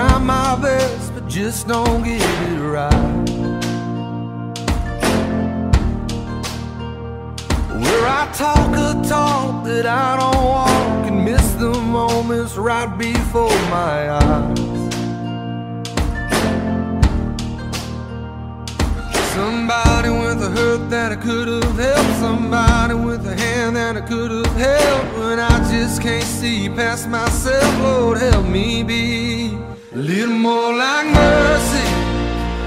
try my best, but just don't get it right. Where I talk a talk that I don't walk and miss the moments right before my eyes. Somebody with a hurt that I could have helped, somebody with a hand that I could have held. When I just can't see past myself, Lord, help me be a little more like mercy,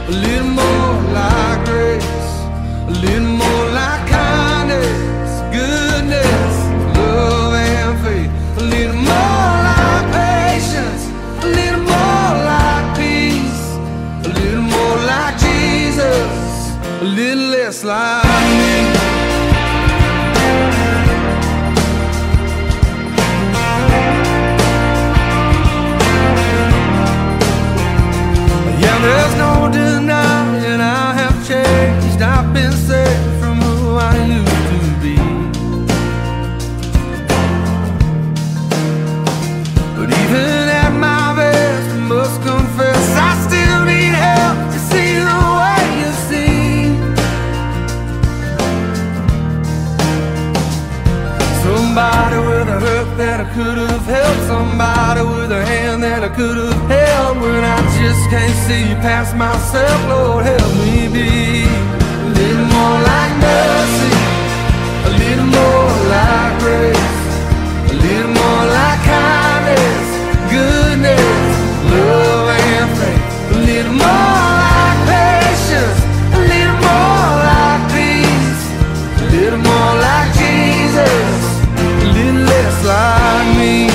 a little more like grace, a little more like kindness, goodness, love and faith, a little more like patience, a little more like peace, a little more like Jesus, a little less like me. Yeah, there's no denying I have changed. I've been saved from who I used to be. But even at my best, I must confess I still need help to see the way you see. Somebody with a hurt that I could have helped, somebody with a hand that I could have held. When I just can't see past myself, Lord, help me be a little more like mercy, a little more like grace, a little more like kindness, goodness, love and faith, a little more like patience, a little more like peace, a little more like Jesus, a little less like me.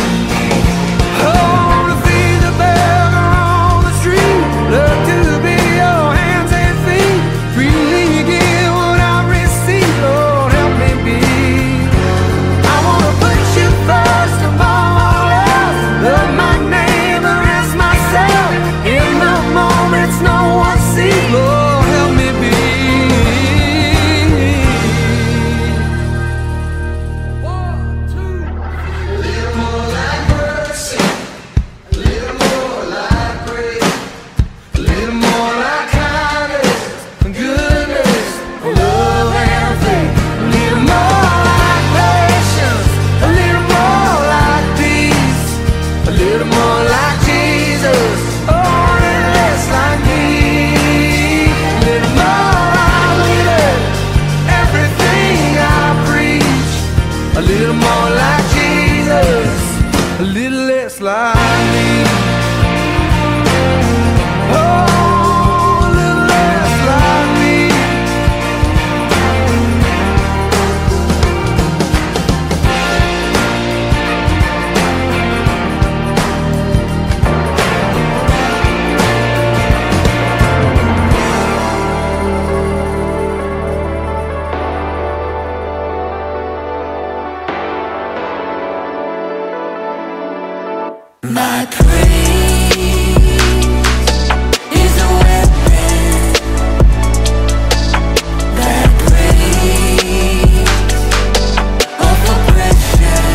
Oh, to feed the beggar on the street, love to be your hands and feet, freely give what I receive, Lord, help me be. I wanna put you first above all else, love my neighbor as myself, in the moments no one sees, Lord, help me be. A little more like Jesus, a little less like me. Oh, a little less like me. My praise is a weapon that breaks of oppression.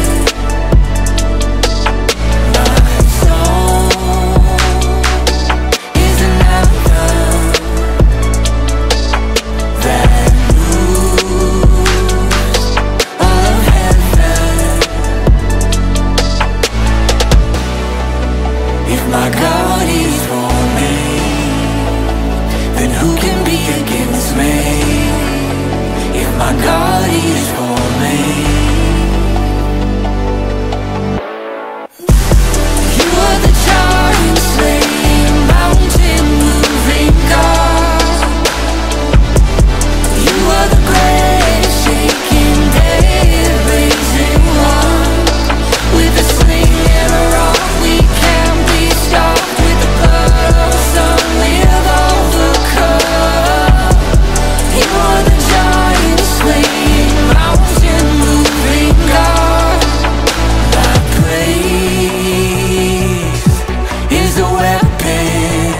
My song is an anthem that moves all of heaven. If my God is for me, then who can be against me? If my God is for me, you are the giant slaying, mountain moving God. You are the great shaking, dead raising one. With a sling and a rock we can be stopped. With the blood of the Son we have overcome. You are the giant slaying, mountain moving God. My praise is a weapon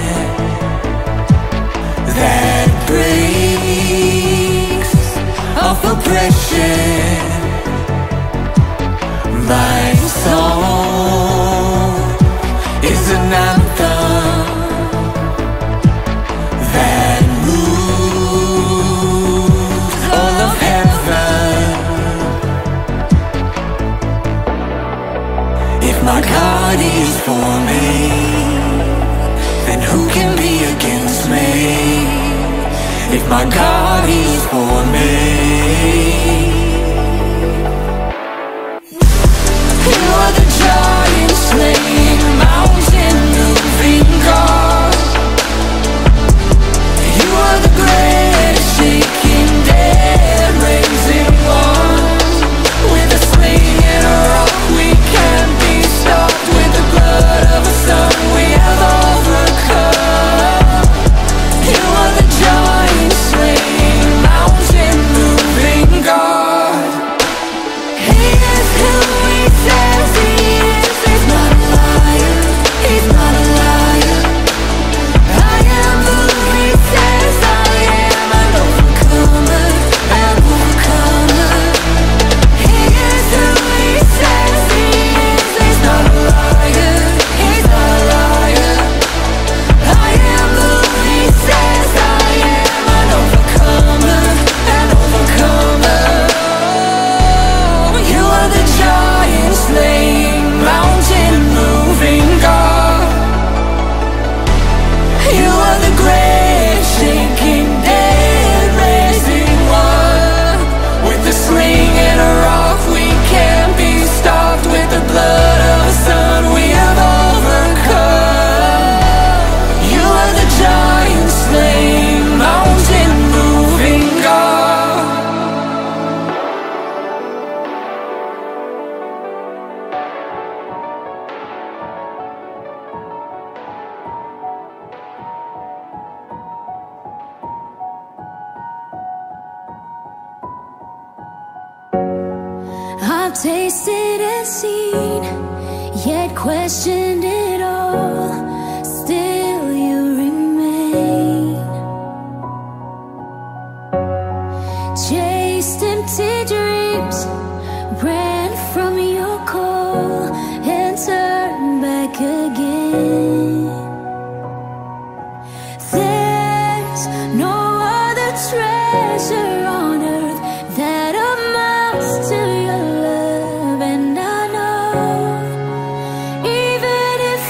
that breaks off oppression. My song is an anthem God is for me, then who can be against me? If my God is for me, you are the giant slaying, mountain moving God. You are the great shaking, dead raising one. With a sling and a rock we can't be stopped. With the blood of a son we have overcome. You are the giant slaying, mountain moving God. He is who he says he is. He's not a liar, he's not a liar. I am who he says I am, an overcomer, an overcomer. He is who he says he is. He's not a liar, he's not a liar. I am who he says I am, an overcomer, an overcomer. You are the giant slaying, mountain moving God. You are the great shaking, dead raising one. With a sling and a rock we can't be stopped. With the blood of a son we have overcome. You are the giant slaying, mountain moving God. I've tasted and seen, yet questioned it all. Still you remain. Chased empty dreams, ran from your call, and turned back again. There's no other treasure on earth that amounts to your love. And I know, even if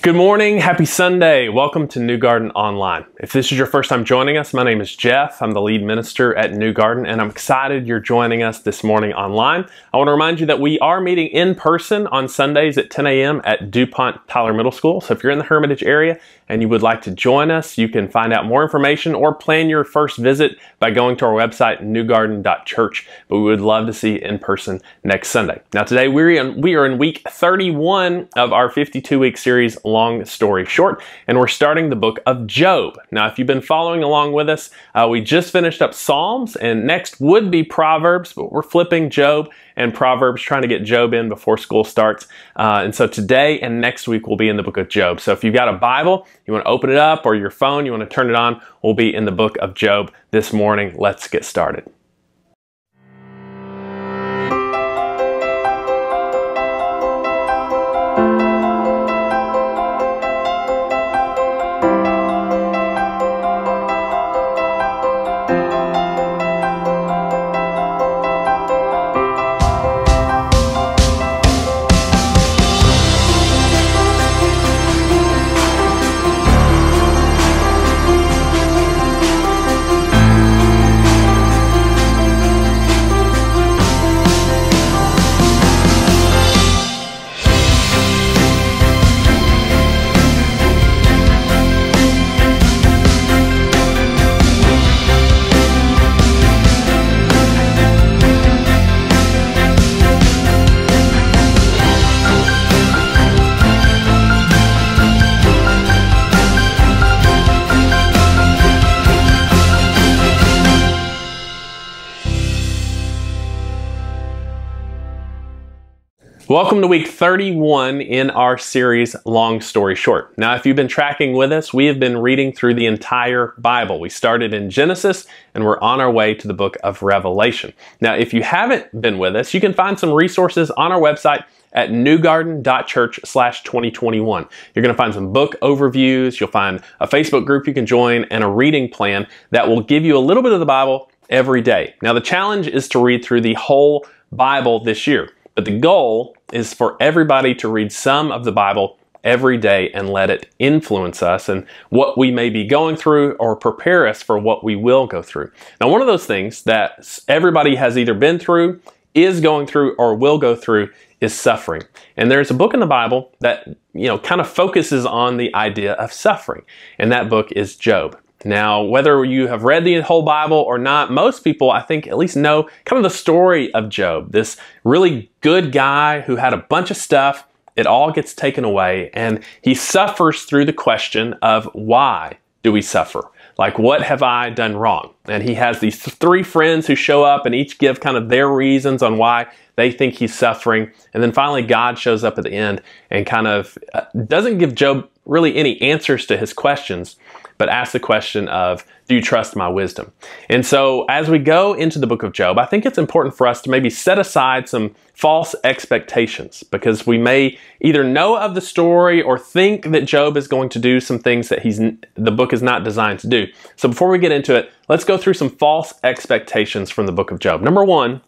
Good morning, happy Sunday. Welcome to New Garden Online. If this is your first time joining us, my name is Jeff. I'm the lead minister at New Garden, and I'm excited you're joining us this morning online. I want to remind you that we are meeting in person on Sundays at 10 a.m. at DuPont Tyler Middle School. So if you're in the Hermitage area and you would like to join us, you can find out more information or plan your first visit by going to our website, newgarden.church. But we would love to see you in person next Sunday. Now today we are in week 31 of our 52-week series, Long Story Short, and we're starting the book of Job. Now, if you've been following along with us, we just finished up Psalms, and next would be Proverbs, but we're flipping Job and Proverbs, trying to get Job in before school starts. And so today and next week we'll be in the book of Job. So if you've got a Bible, you want to open it up, or your phone, you want to turn it on, we'll be in the book of Job this morning. Let's get started. Welcome to week 31 in our series, Long Story Short. Now, if you've been tracking with us, we have been reading through the entire Bible. We started in Genesis, and we're on our way to the book of Revelation. Now, if you haven't been with us, you can find some resources on our website at newgarden.church/2021. You're going to find some book overviews, you'll find a Facebook group you can join, and a reading plan that will give you a little bit of the Bible every day. Now, the challenge is to read through the whole Bible this year. But the goal is for everybody to read some of the Bible every day and let it influence us and what we may be going through, or prepare us for what we will go through. Now, one of those things that everybody has either been through, is going through, or will go through is suffering. And there's a book in the Bible that, kind of focuses on the idea of suffering. And that book is Job. Now, whether you have read the whole Bible or not, most people, I think, at least know kind of the story of Job. This really good guy who had a bunch of stuff. It all gets taken away, and he suffers through the question of, why do we suffer? Like, what have I done wrong? And he has these three friends who show up and each give kind of their reasons on why they think he's suffering. And then finally God shows up at the end and kind of doesn't give Job really any answers to his questions, but asks the question of, do you trust my wisdom? And so as we go into the book of Job, I think it's important for us to maybe set aside some false expectations, because we may either know of the story or think that Job is going to do some things that the book is not designed to do. So before we get into it, let's go through some false expectations from the book of Job. Number one,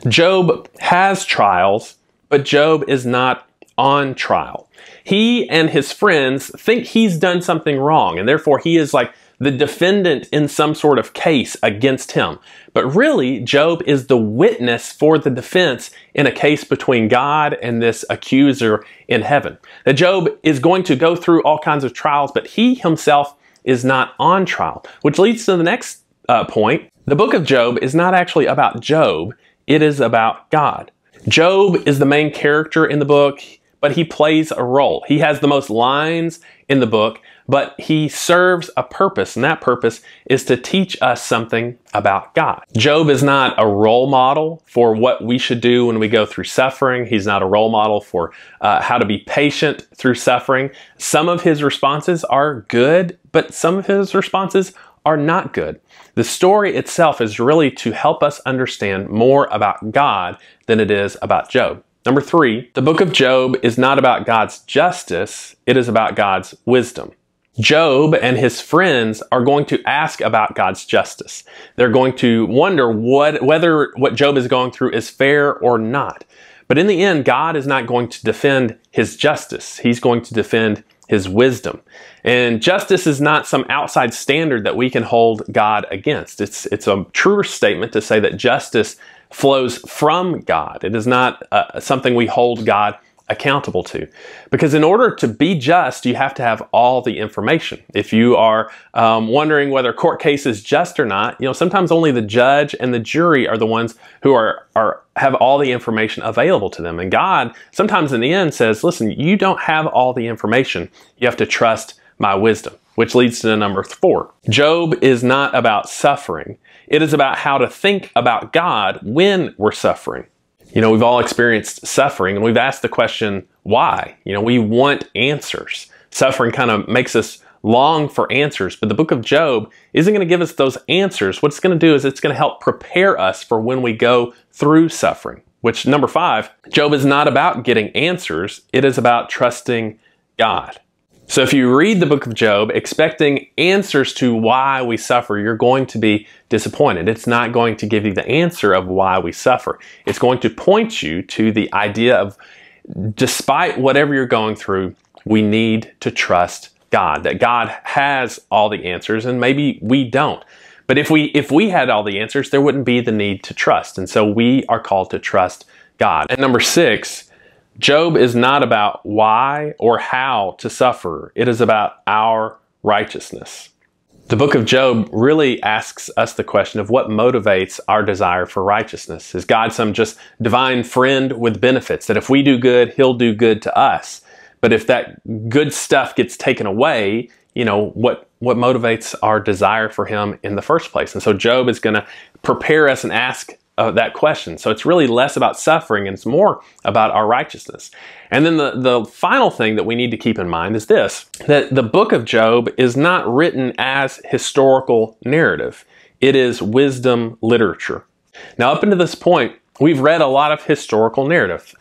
Job has trials, but Job is not on trial. He and his friends think he's done something wrong, and therefore he is like the defendant in some sort of case against him. But really, Job is the witness for the defense in a case between God and this accuser in heaven. That Job is going to go through all kinds of trials, but he himself is not on trial, which leads to the next point. The book of Job is not actually about Job, it is about God. Job is the main character in the book, but he plays a role. He has the most lines in the book, but he serves a purpose, and that purpose is to teach us something about God. Job is not a role model for what we should do when we go through suffering. He's not a role model for how to be patient through suffering. Some of his responses are good, but some of his responses are not good. The story itself is really to help us understand more about God than it is about Job. Number 3, the book of Job is not about God's justice, it is about God's wisdom. Job and his friends are going to ask about God's justice. They're going to wonder whether what Job is going through is fair or not. But in the end, God is not going to defend his justice. He's going to defend his wisdom. And justice is not some outside standard that we can hold God against. It's a truer statement to say that justice flows from God. It is not something we hold God accountable to. Because in order to be just, you have to have all the information. If you are wondering whether a court case is just or not, sometimes only the judge and the jury are the ones who have all the information available to them. And God, sometimes in the end, says, listen, you don't have all the information. You have to trust my wisdom, which leads to number 4. Job is not about suffering. It is about how to think about God when we're suffering. We've all experienced suffering, and we've asked the question, why? We want answers. Suffering kind of makes us long for answers, but the book of Job isn't going to give us those answers. What it's going to do is it's going to help prepare us for when we go through suffering, which, number 5, Job is not about getting answers. It is about trusting God. So if you read the book of Job expecting answers to why we suffer, you're going to be disappointed. It's not going to give you the answer of why we suffer. It's going to point you to the idea of, despite whatever you're going through, we need to trust God, that God has all the answers, and maybe we don't. But if we had all the answers, there wouldn't be the need to trust. And so we are called to trust God. And number 6, Job is not about why or how to suffer. It is about our righteousness. The book of Job really asks us the question of what motivates our desire for righteousness. Is God some just divine friend with benefits, that if we do good, he'll do good to us? But if that good stuff gets taken away, what motivates our desire for him in the first place? And so Job is going to prepare us and ask that question. So it's really less about suffering and it's more about our righteousness. And then the final thing that we need to keep in mind is this, that the book of Job is not written as historical narrative. It is wisdom literature. Now, up until this point, we've read a lot of historical narrative.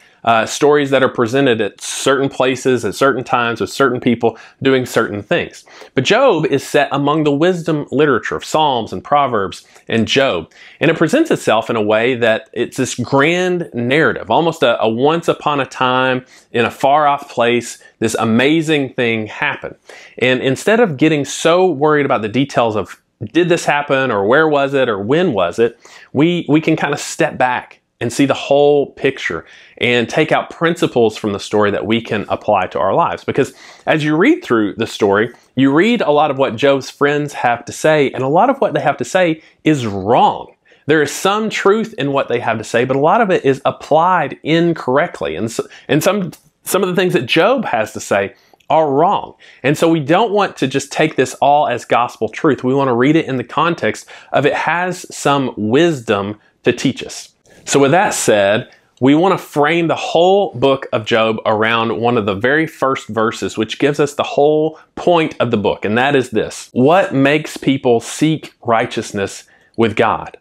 Stories that are presented at certain places, at certain times, with certain people doing certain things. But Job is set among the wisdom literature of Psalms and Proverbs and Job. And it presents itself in a way that it's this grand narrative, almost a once upon a time in a far off place, this amazing thing happened. And instead of getting so worried about the details of did this happen or where was it or when was it, we can kind of step back and see the whole picture and take out principles from the story that we can apply to our lives. Because as you read through the story, you read a lot of what Job's friends have to say, and a lot of what they have to say is wrong. There is some truth in what they have to say, but a lot of it is applied incorrectly. And some of the things that Job has to say are wrong. And so we don't want to just take this all as gospel truth. We want to read it in the context of it has some wisdom to teach us. So with that said, we want to frame the whole book of Job around one of the very first verses, which gives us the whole point of the book, and that is this. What makes people seek righteousness with God?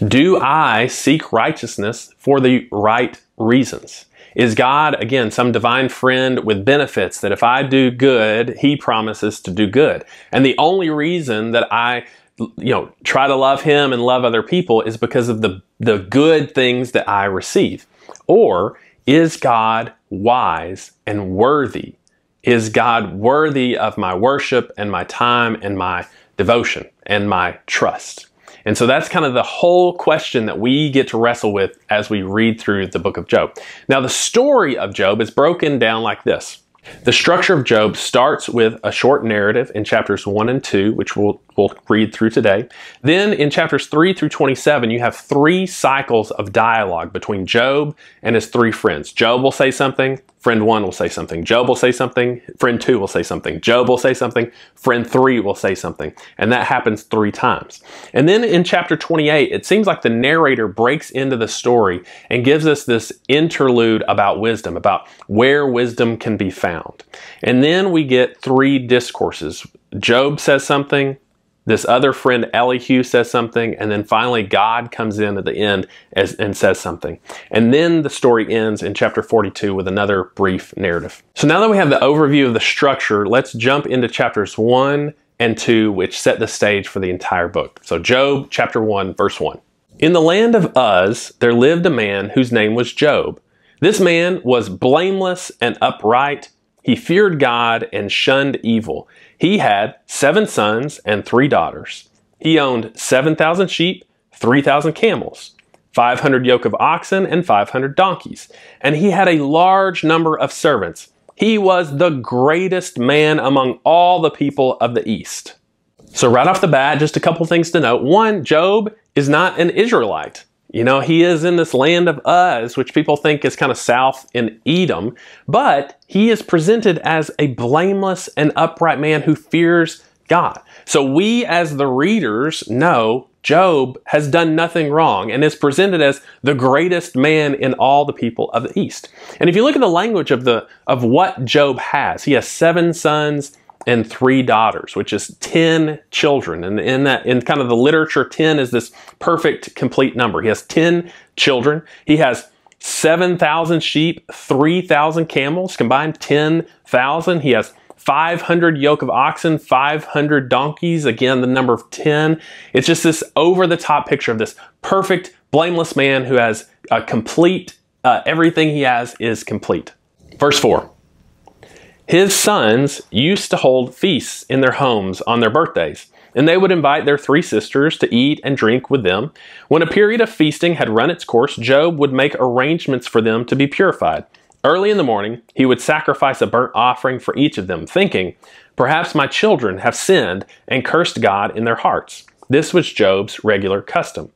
Do I seek righteousness for the right reasons? Is God, again, some divine friend with benefits that if I do good, he promises to do good? And the only reason that I try to love him and love other people is because of the good things that I receive? Or is God wise and worthy? Is God worthy of my worship and my time and my devotion and my trust? And so that's kind of the whole question that we get to wrestle with as we read through the book of Job. Now, the story of Job is broken down like this. The structure of Job starts with a short narrative in chapters 1 and 2, which we'll read through today. Then in chapters 3 through 27, you have 3 cycles of dialogue between Job and his 3 friends. Job will say something, friend 1 will say something. Job will say something, friend 2 will say something. Job will say something, friend 3 will say something. And that happens 3 times. And then in chapter 28, it seems like the narrator breaks into the story and gives us this interlude about wisdom, about where wisdom can be found. And then we get 3 discourses. Job says something, this other friend Elihu says something, and then finally God comes in at the end and says something. And then the story ends in chapter 42 with another brief narrative. So now that we have the overview of the structure, let's jump into chapters 1 and 2, which set the stage for the entire book. So Job chapter 1, verse 1. In the land of Uz, there lived a man whose name was Job. This man was blameless and upright, He feared God and shunned evil. He had 7 sons and 3 daughters. He owned 7,000 sheep, 3,000 camels, 500 yoke of oxen, and 500 donkeys. And he had a large number of servants. He was the greatest man among all the people of the East. So right off the bat, just a couple things to note. One, Job is not an Israelite. You know, he is in this land of Uz, which people think is kind of south in Edom, but he is presented as a blameless and upright man who fears God. So we as the readers know Job has done nothing wrong and is presented as the greatest man in all the people of the East. And if you look at the language of what Job has, he has 7 sons and 3 daughters, which is 10 children. And in kind of the literature, 10 is this perfect, complete number. He has 10 children. He has 7,000 sheep, 3,000 camels, combined 10,000. He has 500 yoke of oxen, 500 donkeys, again, the number of 10. It's just this over-the-top picture of this perfect, blameless man who has a complete, everything he has is complete. Verse 4. His sons used to hold feasts in their homes on their birthdays, and they would invite their 3 sisters to eat and drink with them. When a period of feasting had run its course, Job would make arrangements for them to be purified. Early in the morning, he would sacrifice a burnt offering for each of them, thinking, "Perhaps my children have sinned and cursed God in their hearts." This was Job's regular custom.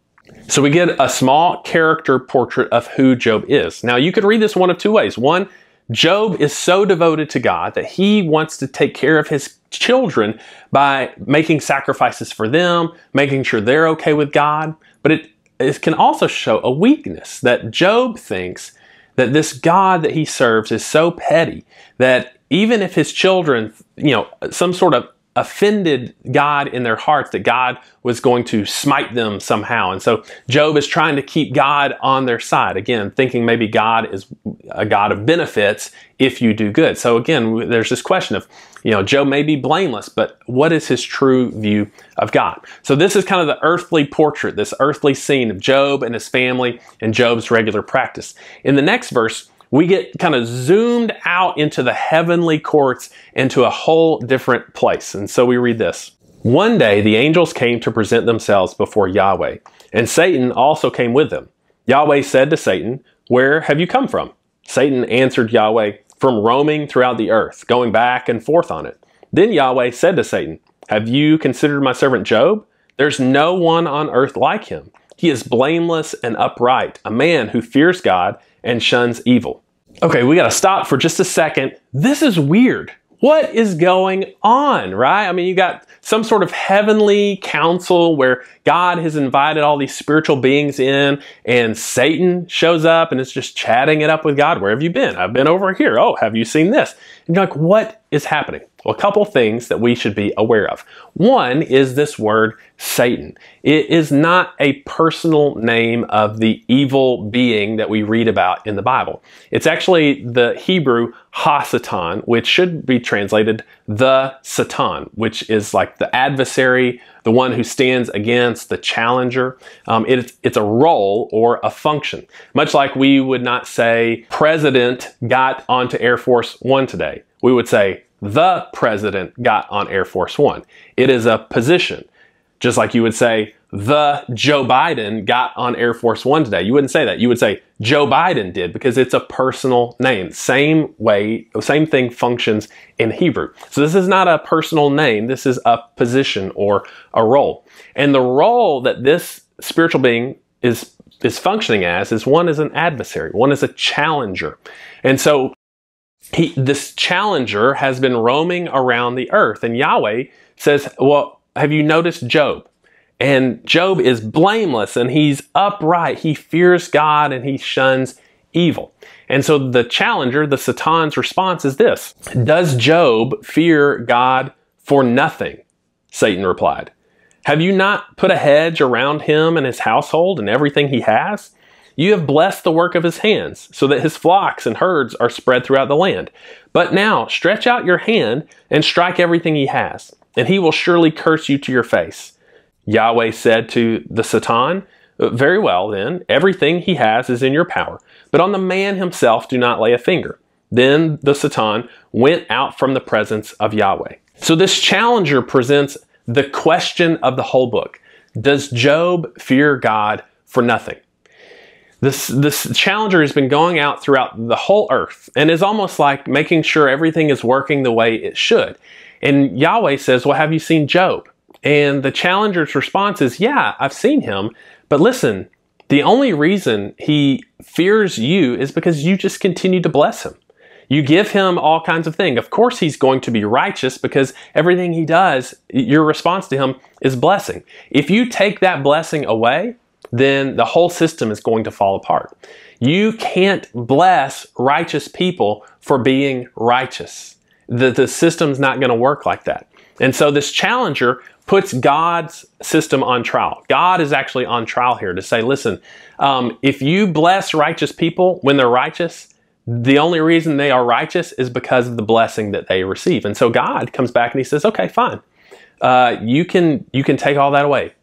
So we get a small character portrait of who Job is. Now, you could read this one of 2 ways. One, Job is so devoted to God that he wants to take care of his children by making sacrifices for them, making sure they're okay with God. But it can also show a weakness that Job thinks that this God that he serves is so petty that even if his children, some sort of offended God in their hearts, that God was going to smite them somehow. And so Job is trying to keep God on their side, again, thinking maybe God is a God of benefits if you do good. So again, there's this question of, Job may be blameless, but what is his true view of God? So this is kind of the earthly portrait, this earthly scene of Job and his family and Job's regular practice. In the next verse, we get kind of zoomed out into the heavenly courts into a whole different place. And so we read this. One day the angels came to present themselves before Yahweh, and Satan also came with them. Yahweh said to Satan, "Where have you come from?" Satan answered Yahweh, "From roaming throughout the earth, going back and forth on it." Then Yahweh said to Satan, "Have you considered my servant Job? There's no one on earth like him. He is blameless and upright, a man who fears God and shuns evil." Okay, we got to stop for just a second. This is weird. What is going on, right? I mean, you got some sort of heavenly council where God has invited all these spiritual beings in, and Satan shows up and is just chatting it up with God. "Where have you been?" "I've been over here." "Oh, have you seen this?" And you're like, what is happening? Well, a couple things that we should be aware of. One is this word Satan. It is not a personal name of the evil being that we read about in the Bible. It's actually the Hebrew Hasatan, which should be translated the Satan, which is like the adversary, the one who stands against, the challenger. It's a role or a function. Much like we would not say, "President got onto Air Force One today." We would say, "The president got on Air Force One." It is a position. Just like you would say, "The Joe Biden got on Air Force One today." You wouldn't say that. You would say, "Joe Biden did," because it's a personal name. Same way, same thing functions in Hebrew. So this is not a personal name. This is a position or a role. And the role that this spiritual being is functioning as is one as an adversary, one as a challenger. And so this challenger has been roaming around the earth, and Yahweh says, "Well, have you noticed Job?" And Job is blameless and he's upright. He fears God and he shuns evil. And so the challenger, the Satan's response is this: "Does Job fear God for nothing?" Satan replied. "Have you not put a hedge around him and his household and everything he has? You have blessed the work of his hands, so that his flocks and herds are spread throughout the land. But now stretch out your hand and strike everything he has, and he will surely curse you to your face." Yahweh said to the Satan, "Very well then, everything he has is in your power, but on the man himself do not lay a finger." Then the Satan went out from the presence of Yahweh. So this challenger presents the question of the whole book. Does Job fear God for nothing? This challenger has been going out throughout the whole earth and is almost like making sure everything is working the way it should. And Yahweh says, well, have you seen Job? And the challenger's response is, yeah, I've seen him. But listen, the only reason he fears you is because you just continue to bless him. You give him all kinds of things. Of course, he's going to be righteous because everything he does, your response to him is blessing. If you take that blessing away, then the whole system is going to fall apart. You can't bless righteous people for being righteous. The system's not going to work like that. And so this challenger puts God's system on trial. God is actually on trial here to say, listen, if you bless righteous people when they're righteous, the only reason they are righteous is because of the blessing that they receive. And so God comes back and he says, okay, fine. You can take all that away.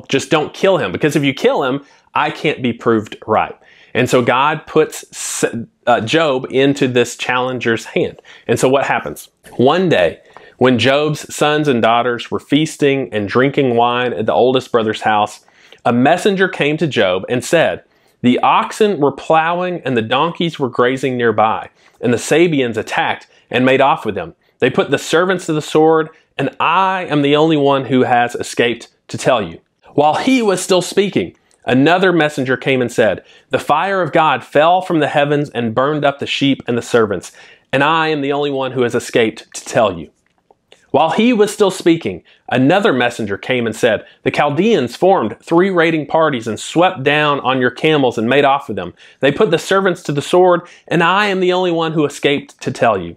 Just don't kill him, because if you kill him, I can't be proved right. And so God puts Job into this challenger's hand. And so what happens? One day, when Job's sons and daughters were feasting and drinking wine at the oldest brother's house, a messenger came to Job and said, the oxen were plowing and the donkeys were grazing nearby, and the Sabeans attacked and made off with them. They put the servants to the sword, and I am the only one who has escaped to tell you. While he was still speaking, another messenger came and said, the fire of God fell from the heavens and burned up the sheep and the servants, and I am the only one who has escaped to tell you. While he was still speaking, another messenger came and said, the Chaldeans formed 3 raiding parties and swept down on your camels and made off with them. They put the servants to the sword, and I am the only one who escaped to tell you.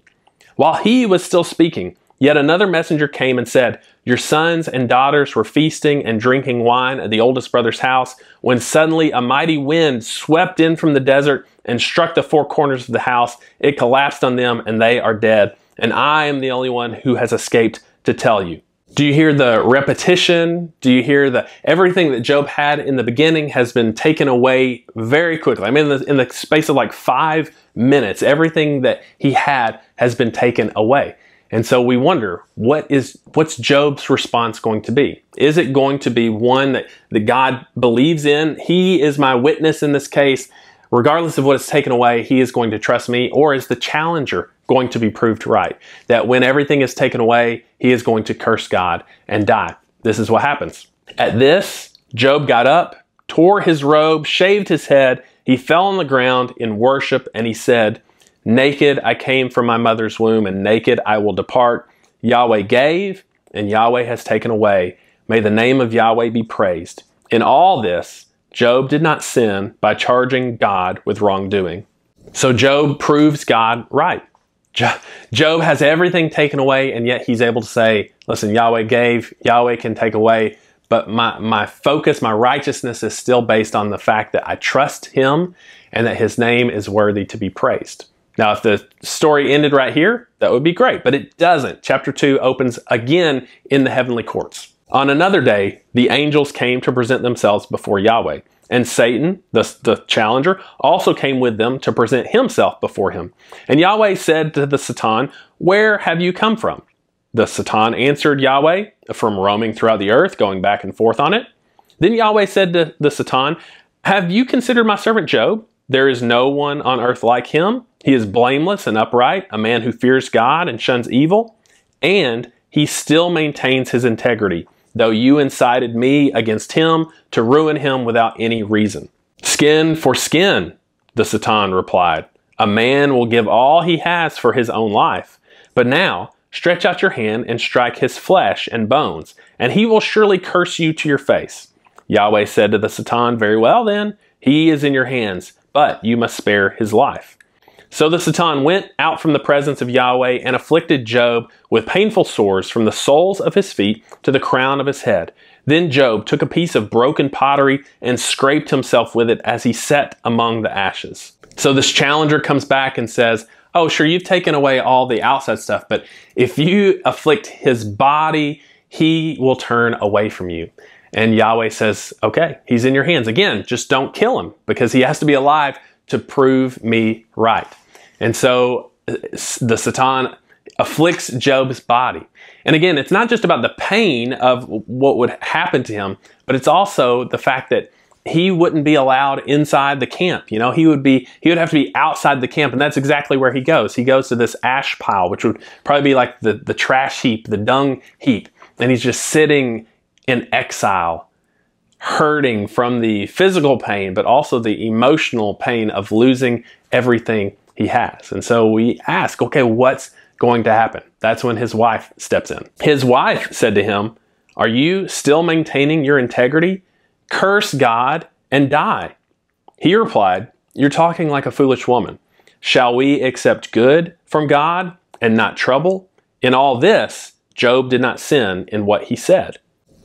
While he was still speaking, yet another messenger came and said, your sons and daughters were feasting and drinking wine at the oldest brother's house, when suddenly a mighty wind swept in from the desert and struck the 4 corners of the house. It collapsed on them, and they are dead. And I am the only one who has escaped to tell you. Do you hear the repetition? Do you hear everything that Job had in the beginning has been taken away very quickly? I mean, in the space of like 5 minutes, everything that he had has been taken away. And so we wonder, what's Job's response going to be? Is it going to be one that God believes in? He is my witness in this case. Regardless of what is taken away, he is going to trust me. Or is the challenger going to be proved right? That when everything is taken away, he is going to curse God and die. This is what happens. At this, Job got up, tore his robe, shaved his head. He fell on the ground in worship, and he said, naked I came from my mother's womb, and naked I will depart. Yahweh gave, and Yahweh has taken away. May the name of Yahweh be praised. In all this, Job did not sin by charging God with wrongdoing. So Job proves God right. Job has everything taken away, and yet he's able to say, listen, Yahweh gave, Yahweh can take away, but my focus, my righteousness is still based on the fact that I trust him and that his name is worthy to be praised. Now, if the story ended right here, that would be great, but it doesn't. Chapter 2 opens again in the heavenly courts. On another day, the angels came to present themselves before Yahweh, and Satan, the challenger, also came with them to present himself before him. And Yahweh said to the Satan, where have you come from? The Satan answered Yahweh, from roaming throughout the earth, going back and forth on it. Then Yahweh said to the Satan, have you considered my servant Job? There is no one on earth like him. He is blameless and upright, a man who fears God and shuns evil, and he still maintains his integrity, though you incited me against him to ruin him without any reason. Skin for skin, the Satan replied. A man will give all he has for his own life. But now, stretch out your hand and strike his flesh and bones, and he will surely curse you to your face. Yahweh said to the Satan, very well then, he is in your hands, but you must spare his life. So the Satan went out from the presence of Yahweh and afflicted Job with painful sores from the soles of his feet to the crown of his head. Then Job took a piece of broken pottery and scraped himself with it as he sat among the ashes. So this challenger comes back and says, oh, sure, you've taken away all the outside stuff, but if you afflict his body, he will turn away from you. And Yahweh says, okay, he's in your hands. Again, just don't kill him, because he has to be alive to prove me right. And so the Satan afflicts Job's body. And again, it's not just about the pain of what would happen to him, but it's also the fact that he wouldn't be allowed inside the camp. You know, he would have to be outside the camp, and that's exactly where he goes. He goes to this ash pile, which would probably be like the trash heap, the dung heap, and he's just sitting in exile, hurting from the physical pain, but also the emotional pain of losing everything he has. And so we ask, okay, what's going to happen? That's when his wife steps in. His wife said to him, "Are you still maintaining your integrity? Curse God and die." He replied, "You're talking like a foolish woman. Shall we accept good from God and not trouble?" In all this, Job did not sin in what he said.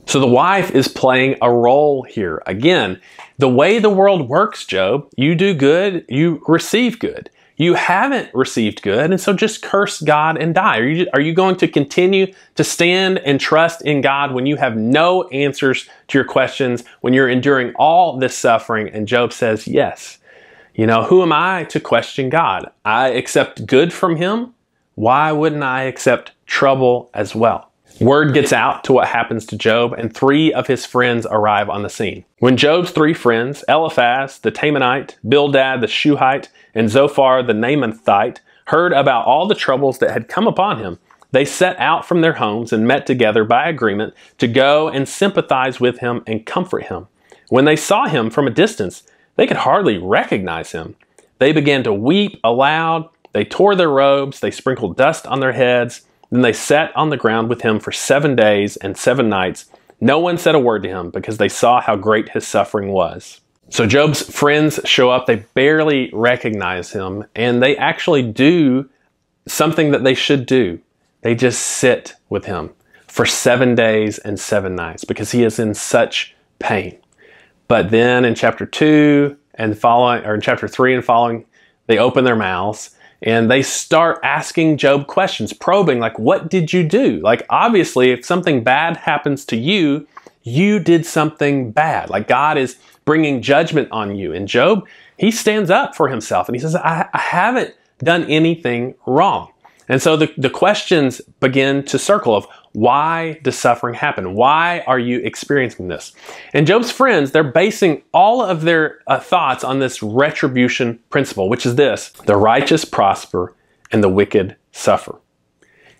So the wife is playing a role here. Again, the way the world works, Job, you do good, you receive good. You haven't received good, and so just curse God and die. Are you going to continue to stand and trust in God when you have no answers to your questions, when you're enduring all this suffering? And Job says, yes. You know, who am I to question God? I accept good from him. Why wouldn't I accept trouble as well? Word gets out to what happens to Job, and 3 of his friends arrive on the scene. When Job's 3 friends, Eliphaz the Temanite, Bildad the Shuhite, and Zophar the Naamathite, heard about all the troubles that had come upon him, they set out from their homes and met together by agreement to go and sympathize with him and comfort him. When they saw him from a distance, they could hardly recognize him. They began to weep aloud. They tore their robes. They sprinkled dust on their heads. Then they sat on the ground with him for 7 days and 7 nights. No one said a word to him because they saw how great his suffering was. So Job's friends show up. They barely recognize him, and they actually do something that they should do. They just sit with him for 7 days and 7 nights because he is in such pain. But then in chapter 2 and following, or in chapter 3 and following, they open their mouths and they start asking Job questions, probing, like, what did you do? Like, obviously, if something bad happens to you, you did something bad. Like, God is bringing judgment on you. And Job, he stands up for himself and he says, I haven't done anything wrong. And so the questions begin to circle of, why does suffering happen? Why are you experiencing this? And Job's friends, they're basing all of their thoughts on this retribution principle, which is this: the righteous prosper and the wicked suffer.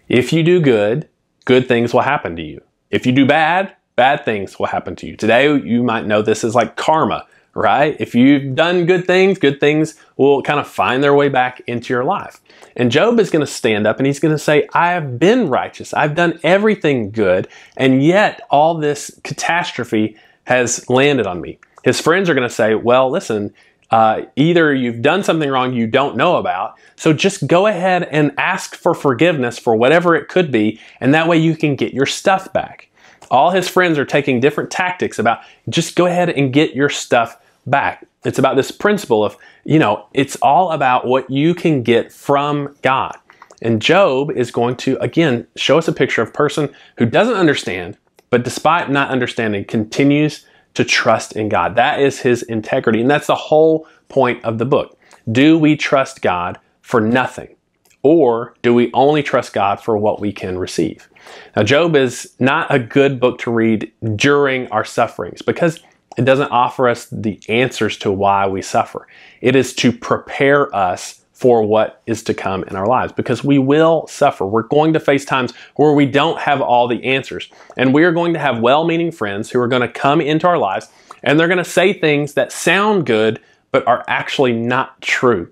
If you do good, good things will happen to you. If you do bad, bad things will happen to you. Today, you might know this as like karma, right? If you've done good things will kind of find their way back into your life. And Job is going to stand up and he's going to say, I have been righteous. I've done everything good. And yet all this catastrophe has landed on me. His friends are going to say, well, listen, either you've done something wrong you don't know about, so just go ahead and ask for forgiveness for whatever it could be, and that way you can get your stuff back. All his friends are taking different tactics about just go ahead and get your stuff back. It's about this principle of, it's all about what you can get from God. And Job is going to, again, show us a picture of a person who doesn't understand, but despite not understanding, continues to trust in God. That is his integrity. And that's the whole point of the book. Do we trust God for nothing? Or do we only trust God for what we can receive? Now, Job is not a good book to read during our sufferings because it doesn't offer us the answers to why we suffer. It is to prepare us for what is to come in our lives, because we will suffer. We're going to face times where we don't have all the answers. And we are going to have well-meaning friends who are going to come into our lives and they're going to say things that sound good but are actually not true.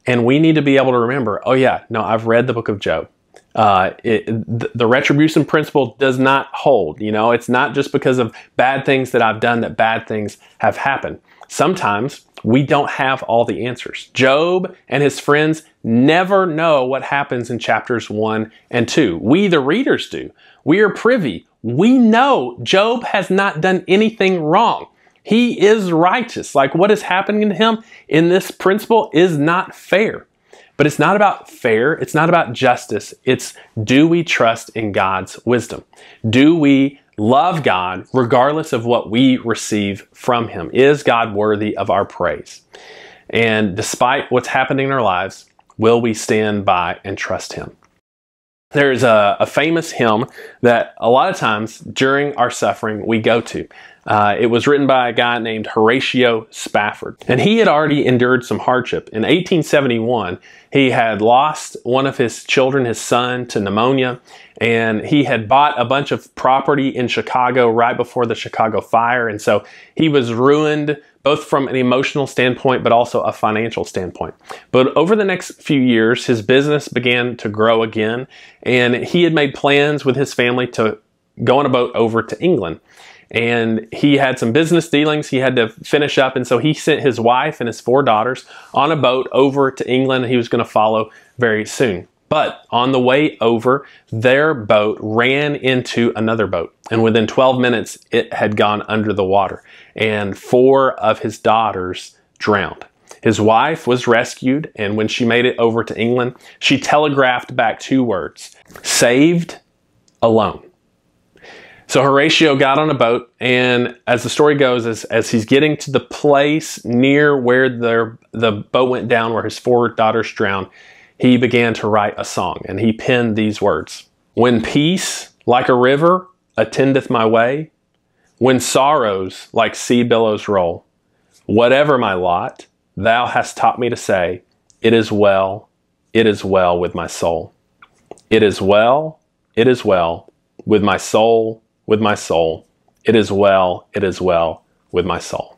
And we need to be able to remember, oh yeah, no, I've read the book of Job. The retribution principle does not hold. It's not just because of bad things that I've done that bad things have happened. Sometimes we don't have all the answers. Job and his friends never know what happens in chapters 1 and 2. We, the readers, do. We are privy. We know Job has not done anything wrong. He is righteous. Like, what is happening to him in this principle is not fair. But it's not about fair. It's not about justice. It's, do we trust in God's wisdom? Do we love God regardless of what we receive from him? Is God worthy of our praise? And despite what's happening in our lives, will we stand by and trust Him? There's a famous hymn that a lot of times during our suffering we go to. It was written by a guy named Horatio Spafford, and he had already endured some hardship. In 1871, he had lost one of his children, his son, to pneumonia, and he had bought a bunch of property in Chicago right before the Chicago fire, and so he was ruined both from an emotional standpoint, but also a financial standpoint. But over the next few years, his business began to grow again, and he had made plans with his family to go on a boat over to England. And he had some business dealings he had to finish up, and so he sent his wife and his 4 daughters on a boat over to England. He was going to follow very soon. But on the way over, their boat ran into another boat, and within 12 minutes, it had gone under the water, and 4 of his daughters drowned. His wife was rescued, and when she made it over to England, she telegraphed back 2 words: saved, alone. So Horatio got on a boat, and as the story goes, as he's getting to the place near where the boat went down, where his 4 daughters drowned, he began to write a song, and he penned these words: when peace, like a river, attendeth my way, when sorrows like sea billows roll, whatever my lot, thou hast taught me to say, it is well with my soul. It is well with my soul, with my soul. It is well with my soul.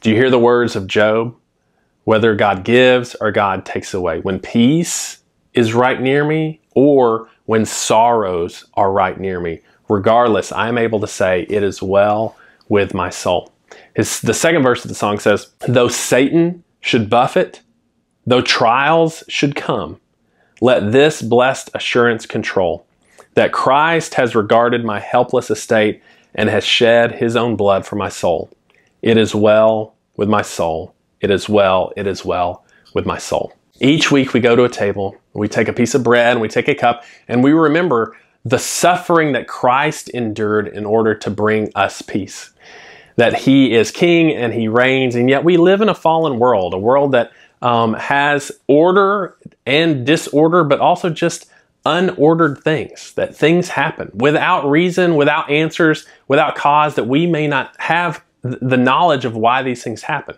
Do you hear the words of Job? Whether God gives or God takes away. When peace is right near me, or when sorrows are right near me, regardless, I am able to say, it is well with my soul. The second verse of the song says, though Satan should buffet, though trials should come, let this blessed assurance control, that Christ has regarded my helpless estate and has shed His own blood for my soul. It is well with my soul. It is well with my soul. Each week we go to a table, we take a piece of bread, and we take a cup, and we remember the suffering that Christ endured in order to bring us peace. That He is King and He reigns, and yet we live in a fallen world, a world that has order and disorder, but also just unordered things, that things happen without reason, without answers, without cause, that we may not have the knowledge of why these things happen.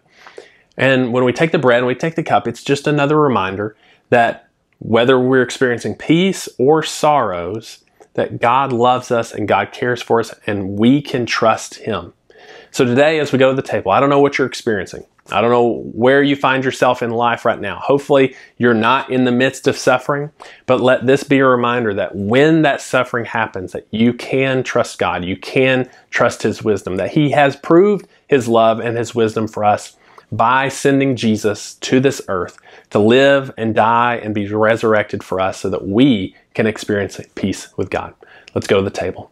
And when we take the bread and we take the cup, it's just another reminder that whether we're experiencing peace or sorrows, that God loves us and God cares for us, and we can trust Him. So today, as we go to the table, I don't know what you're experiencing. I don't know where you find yourself in life right now. Hopefully, you're not in the midst of suffering, but let this be a reminder that when that suffering happens, that you can trust God, you can trust His wisdom, that He has proved His love and His wisdom for us by sending Jesus to this earth to live and die and be resurrected for us so that we can experience peace with God. Let's go to the table.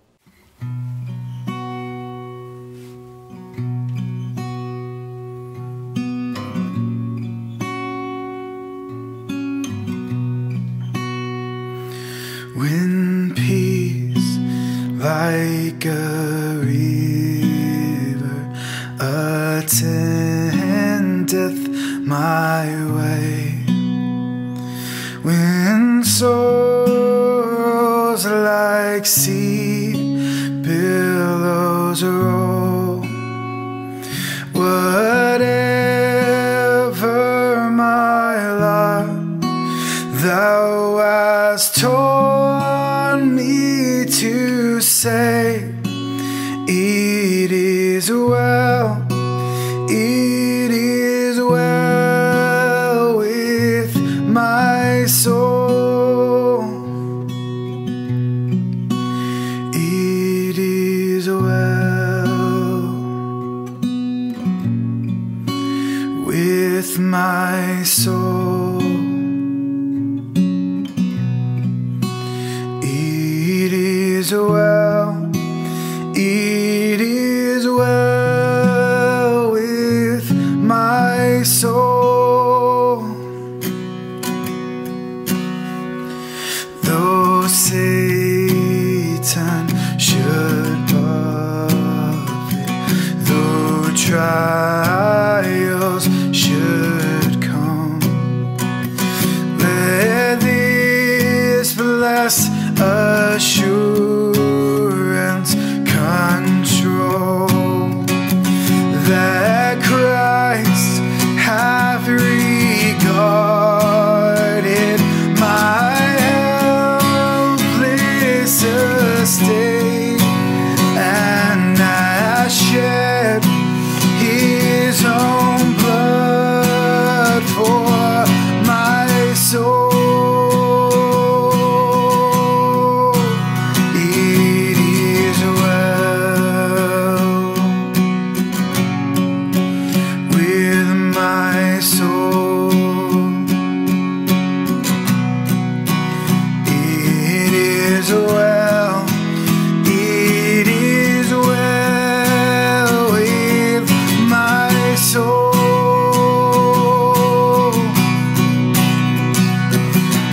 When peace like a river attendeth my way, when sorrows like sea billows roll, whatever my lot, thou hast taught me to say, it is well with my soul. It is well with my soul. It is well, it is well with my soul. Though Satan should buffet, though trials should come, endless assurance, control that Christ hath regarded my helpless estate, and has shed his own blood for my soul. It is well with my soul. It is well. It is well with my soul.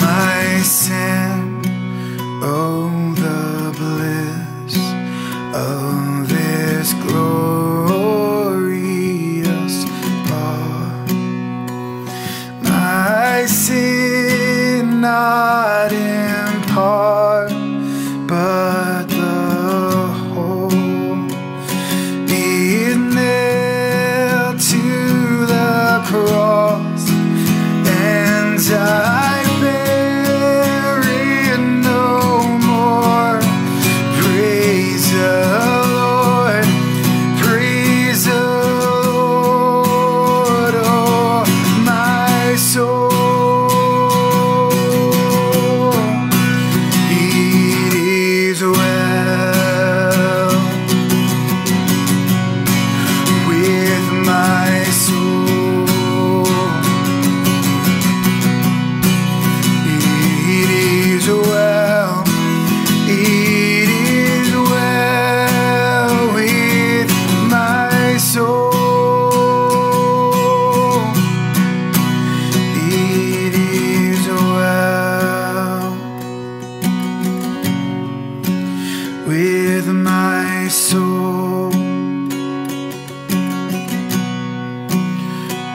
My sin, oh, the bliss of this glorious bar. My sin, not in part, but the whole, be nailed to the cross, and I bear it no more. Praise the Lord, praise the Lord, oh my soul. It is well with my soul. It is well. It is well with my soul. It is well with my soul.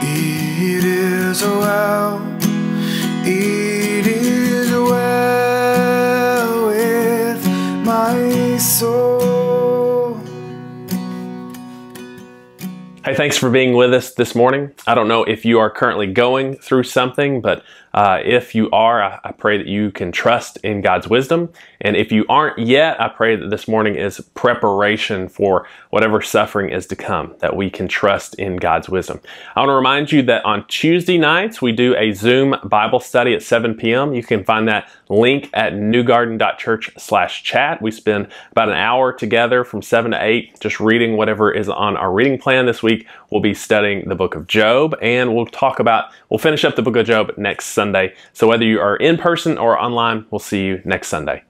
It is well. It is well with my soul. Hey, thanks for being with us this morning. I don't know if you are currently going through something, but if you are, I pray that you can trust in God's wisdom. And if you aren't yet, I pray that this morning is preparation for whatever suffering is to come, that we can trust in God's wisdom. I want to remind you that on Tuesday nights, we do a Zoom Bible study at 7 p.m. You can find that link at newgarden.church/chat. We spend about an hour together from 7 to 8, just reading whatever is on our reading plan. This week, we'll be studying the book of Job, and we'll finish up the book of Job next Sunday. So whether you are in person or online, we'll see you next Sunday.